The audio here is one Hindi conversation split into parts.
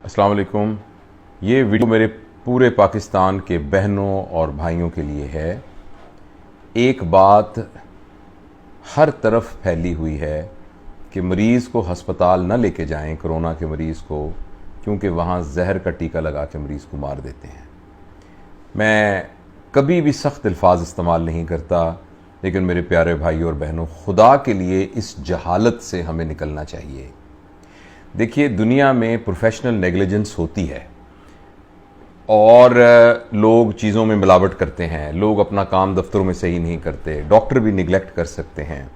अस्सलाम वालेकुम। ये वीडियो मेरे पूरे पाकिस्तान के बहनों और भाइयों के लिए है। एक बात हर तरफ फैली हुई है कि मरीज़ को हस्पताल न लेके जाएं, कोरोना के मरीज़ को, क्योंकि वहाँ जहर का टीका लगा के मरीज़ को मार देते हैं। मैं कभी भी सख्त अल्फाज इस्तेमाल नहीं करता, लेकिन मेरे प्यारे भाइयों और बहनों, खुदा के लिए इस जहालत से हमें निकलना चाहिए। देखिए, दुनिया में प्रोफेशनल नेग्लिजेंस होती है और लोग चीज़ों में मिलावट करते हैं, लोग अपना काम दफ्तरों में सही नहीं करते, डॉक्टर भी निगलेक्ट कर सकते हैं,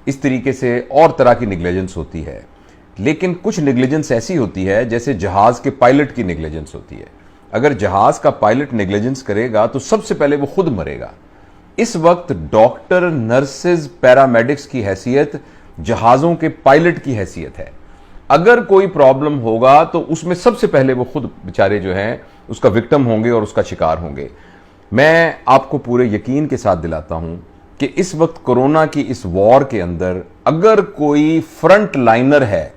इस तरीके से और तरह की नेग्लिजेंस होती है। लेकिन कुछ नेग्लिजेंस ऐसी होती है जैसे जहाज़ के पायलट की नेग्लिजेंस होती है। अगर जहाज़ का पायलट नेग्लिजेंस करेगा तो सबसे पहले वो खुद मरेगा। इस वक्त डॉक्टर, नर्सेज, पैरामेडिक्स की हैसियत जहाज़ों के पायलट की हैसियत है। अगर कोई प्रॉब्लम होगा तो उसमें सबसे पहले वो खुद बेचारे जो हैं उसका विक्टिम होंगे और उसका शिकार होंगे। मैं आपको पूरे यकीन के साथ दिलाता हूं कि इस वक्त कोरोना की इस वॉर के अंदर अगर कोई फ्रंट लाइनर है,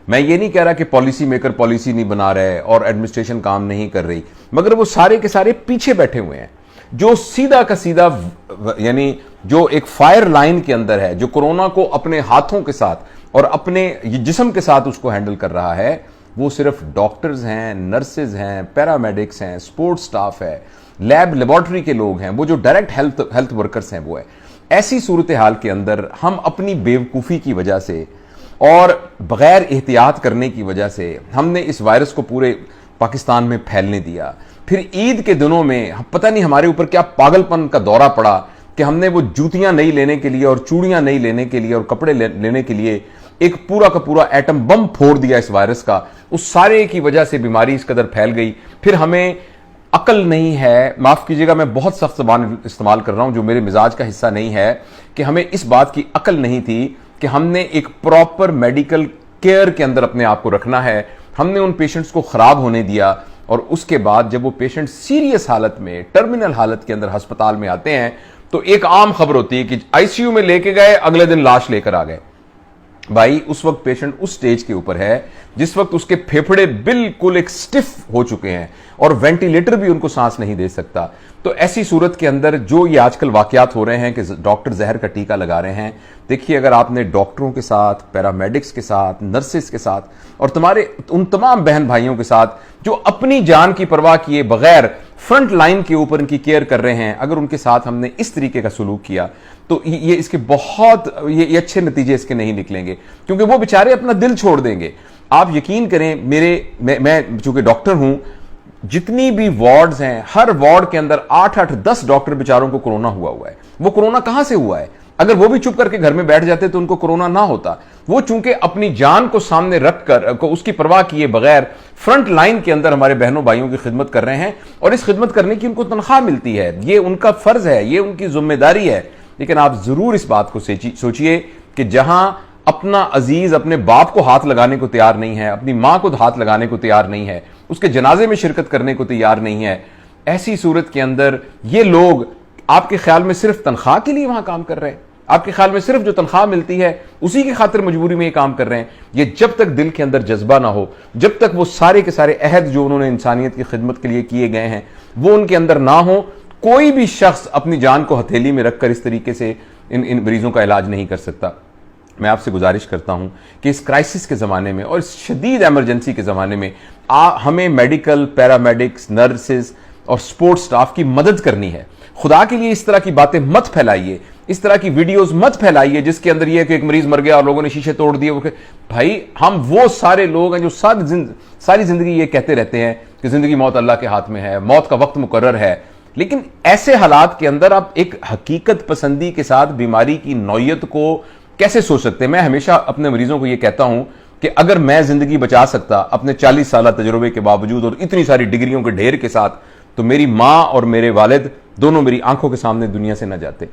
मैं ये नहीं कह रहा कि पॉलिसी मेकर पॉलिसी नहीं बना रहे और एडमिनिस्ट्रेशन काम नहीं कर रही, मगर वो सारे के सारे पीछे बैठे हुए हैं। जो सीधा का सीधा यानी जो एक फायर लाइन के अंदर है, जो कोरोना को अपने हाथों के साथ और अपने जिस्म के साथ उसको हैंडल कर रहा है, वो सिर्फ डॉक्टर्स हैं, नर्सेज हैं, पैरामेडिक्स हैं, सपोर्ट स्टाफ है, लेबॉर्ट्री के लोग हैं, वो जो डायरेक्ट हेल्थ वर्कर्स हैं वो है। ऐसी सूरत हाल के अंदर हम अपनी बेवकूफ़ी की वजह से और बगैर एहतियात करने की वजह से हमने इस वायरस को पूरे पाकिस्तान में फैलने दिया। फिर ईद के दिनों में पता नहीं हमारे ऊपर क्या पागलपन का दौरा पड़ा कि हमने वो जूतियां नहीं लेने के लिए और चूड़ियां नहीं लेने के लिए और कपड़े लेने के लिए एक पूरा का पूरा एटम बम फोड़ दिया इस वायरस का। उस सारे की वजह से बीमारी इस कदर फैल गई। फिर हमें अकल नहीं है, माफ कीजिएगा मैं बहुत सख्त ज़बान इस्तेमाल कर रहा हूं जो मेरे मिजाज का हिस्सा नहीं है, कि हमें इस बात की अकल नहीं थी कि हमने एक प्रॉपर मेडिकल केयर के अंदर अपने आप को रखना है। हमने उन पेशेंट्स को खराब होने दिया और उसके बाद जब वो पेशेंट सीरियस हालत में, टर्मिनल हालत के अंदर अस्पताल में आते हैं तो एक आम खबर होती है कि आईसीयू में लेके गए, अगले दिन लाश लेकर आ गए। भाई, उस वक्त पेशेंट उस स्टेज के ऊपर है जिस वक्त उसके फेफड़े बिल्कुल एक स्टिफ हो चुके हैं और वेंटिलेटर भी उनको सांस नहीं दे सकता। तो ऐसी सूरत के अंदर जो ये आजकल वाकयात हो रहे हैं कि डॉक्टर जहर का टीका लगा रहे हैं, देखिए, अगर आपने डॉक्टरों के साथ, पैरामेडिक्स के साथ, नर्सेस के साथ और तुम्हारे उन तमाम बहन भाइयों के साथ जो अपनी जान की परवाह किए बगैर फ्रंट लाइन के ऊपर इनकी केयर कर रहे हैं, अगर उनके साथ हमने इस तरीके का सलूक किया तो ये इसके बहुत ये अच्छे नतीजे इसके नहीं निकलेंगे, क्योंकि वो बेचारे अपना दिल छोड़ देंगे। आप यकीन करें, मैं चूंकि डॉक्टर हूं, जितनी भी वार्ड्स हैं, हर वार्ड के अंदर 8-10 डॉक्टर बेचारों को कोरोना हुआ है। वो कोरोना कहां से हुआ है? अगर वो भी चुप करके घर में बैठ जाते तो उनको कोरोना ना होता। वो चूंकि अपनी जान को सामने रखकर उसकी परवाह किए बगैर फ्रंट लाइन के अंदर हमारे बहनों भाइयों की खिदमत कर रहे हैं और इस खिदमत करने की उनको तनख्वाह मिलती है। ये उनका फर्ज है, ये उनकी जिम्मेदारी है। लेकिन आप जरूर इस बात को सोचिए कि जहां अपना अजीज अपने बाप को हाथ लगाने को तैयार नहीं है, अपनी मां को हाथ लगाने को तैयार नहीं है, उसके जनाजे में शिरकत करने को तैयार नहीं है, ऐसी सूरत के अंदर ये लोग आपके ख्याल में सिर्फ तनख्वाह के लिए वहां काम कर रहे हैं? आपके ख्याल में सिर्फ जो तनख्वाह मिलती है उसी की खातिर मजबूरी में ये काम कर रहे हैं? ये जब तक दिल के अंदर जज्बा ना हो, जब तक वो सारे के सारे अहद जो उन्होंने इंसानियत की खिदमत के लिए किए गए हैं वो उनके अंदर ना हो, कोई भी शख्स अपनी जान को हथेली में रखकर इस तरीके से इन मरीजों का इलाज नहीं कर सकता। मैं आपसे गुजारिश करता हूं कि इस क्राइसिस के ज़माने में और इस शदीद एमरजेंसी के ज़माने में हमें मेडिकल, पैरामेडिक्स, नर्सेज और सपोर्ट स्टाफ की मदद करनी है। खुदा के लिए इस तरह की बातें मत फैलाइए, इस तरह की वीडियोस मत फैलाइए जिसके अंदर यह कि एक मरीज मर गया और लोगों ने शीशे तोड़ दिए। भाई, हम वो सारे लोग हैं जो सारी जिंदगी ये कहते रहते हैं कि जिंदगी मौत अल्लाह के हाथ में है, मौत का वक्त मुकर्रर है। लेकिन ऐसे हालात के अंदर आप एक हकीकत पसंदी के साथ बीमारी की नौयत को कैसे सोच सकते हैं? मैं हमेशा अपने मरीजों को यह कहता हूं कि अगर मैं जिंदगी बचा सकता अपने 40 साल तजुर्बे के बावजूद और इतनी सारी डिग्रियों के ढेर के साथ, तो मेरी मां और मेरे वालिद दोनों मेरी आंखों के सामने दुनिया से न जाते।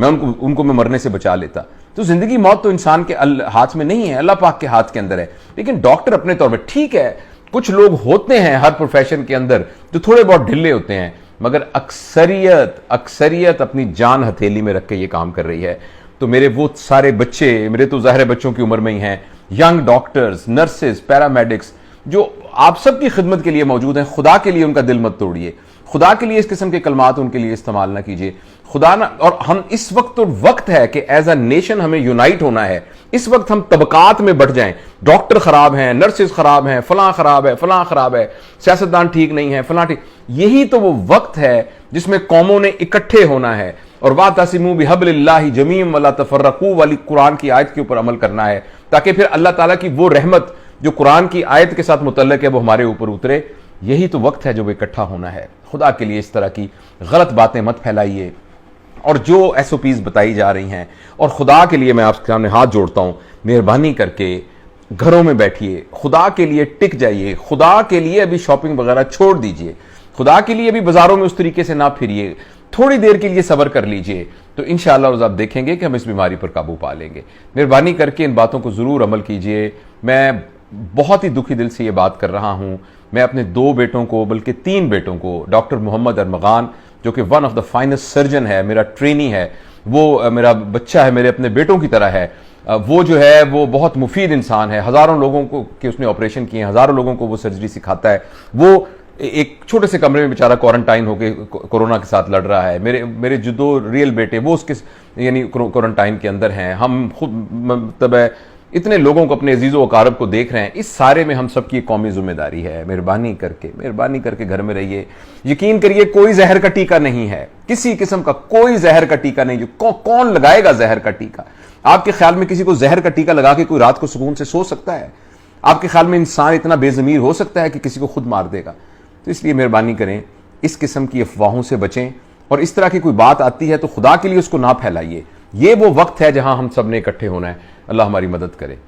मैं उनको मैं मरने से बचा लेता। तो जिंदगी मौत तो इंसान के हाथ में नहीं है, अल्लाह पाक के हाथ के अंदर है। लेकिन डॉक्टर अपने तौर पर, ठीक है, कुछ लोग होते हैं हर प्रोफेशन के अंदर जो थोड़े बहुत ढिल्ले होते हैं, मगर अक्सरियत अपनी जान हथेली में रख के ये काम कर रही है। तो मेरे वो सारे बच्चे, मेरे तो ज़ाहिर बच्चों की उम्र में ही हैं, यंग डॉक्टर्स, नर्सेज, पैरामेडिक्स, जो आप सबकी खिदमत के लिए मौजूद हैं, खुदा के लिए उनका दिल मत तोड़िए, खुदा के लिए इस किस्म के कलमात उनके लिए इस्तेमाल ना कीजिए। खुदा ना, और हम इस वक्त तो वक्त है कि एज अ नेशन हमें यूनाइट होना है। इस वक्त हम तबकात में बढ़ जाएं, डॉक्टर खराब हैं, नर्सेज खराब हैं, फलां खराब है, फलां खराब है, सियासतदान ठीक नहीं है, फलां ठीक, यही तो वो वक्त है जिसमें कौमों ने इकट्ठे होना है और वातसिमू बिहब्लिल्लाहि जमीअन वला तफर्रकू वाली कुरान की आयत के ऊपर अमल करना है, ताकि फिर अल्लाह ताला की वो रहमत जो कुरान की आयत के साथ मुतल्लक है वो हमारे ऊपर उतरे। यही तो वक्त है जो वो इकट्ठा होना है। खुदा के लिए इस तरह की गलत बातें मत फैलाइए, और जो SOPs बताई जा रही हैं, और खुदा के लिए मैं आपके सामने हाथ जोड़ता हूं, मेहरबानी करके घरों में बैठिए, खुदा के लिए टिक जाइए, खुदा के लिए अभी शॉपिंग वगैरह छोड़ दीजिए, खुदा के लिए अभी बाजारों में उस तरीके से ना फिरिए, थोड़ी देर के लिए सब्र कर लीजिए, तो इंशाअल्लाह आप देखेंगे कि हम इस बीमारी पर काबू पा लेंगे। मेहरबानी करके इन बातों को जरूर अमल कीजिए। मैं बहुत ही दुखी दिल से ये बात कर रहा हूं। मैं अपने 2 बेटों को, बल्कि 3 बेटों को, डॉक्टर मोहम्मद अरमगान जो कि one of the finest surgeon है, मेरा ट्रेनी है, वो मेरा बच्चा है, मेरे अपने बेटों की तरह है, वो जो है वो बहुत मुफीद इंसान है, हज़ारों लोगों को कि उसने ऑपरेशन किए, हज़ारों लोगों को वो सर्जरी सिखाता है। वो एक छोटे से कमरे में बेचारा क्वारंटाइन होकर कोरोना के साथ लड़ रहा है। मेरे जो 2 रियल बेटे वो उसके यानी क्वारंटाइन के अंदर हैं। हम खुद मतलब इतने लोगों को, अपने अजीज़ों अकारब को देख रहे हैं। इस सारे में हम सबकी एक कौमी जिम्मेदारी है। मेहरबानी करके घर में रहिए। यकीन करिए कोई जहर का टीका नहीं है, किसी किस्म का कोई जहर का टीका नहीं। जो कौन लगाएगा जहर का टीका? आपके ख्याल में किसी को जहर का टीका लगा के कोई रात को सुकून से सो सकता है? आपके ख्याल में इंसान इतना बेजमीर हो सकता है कि किसी को खुद मार देगा? तो इसलिए मेहरबानी करें, इस किस्म की अफवाहों से बचें, और इस तरह की कोई बात आती है तो खुदा के लिए उसको ना फैलाइए। ये वो वक्त है जहां हम सब ने इकट्ठे होना है। अल्लाह हमारी मदद करे।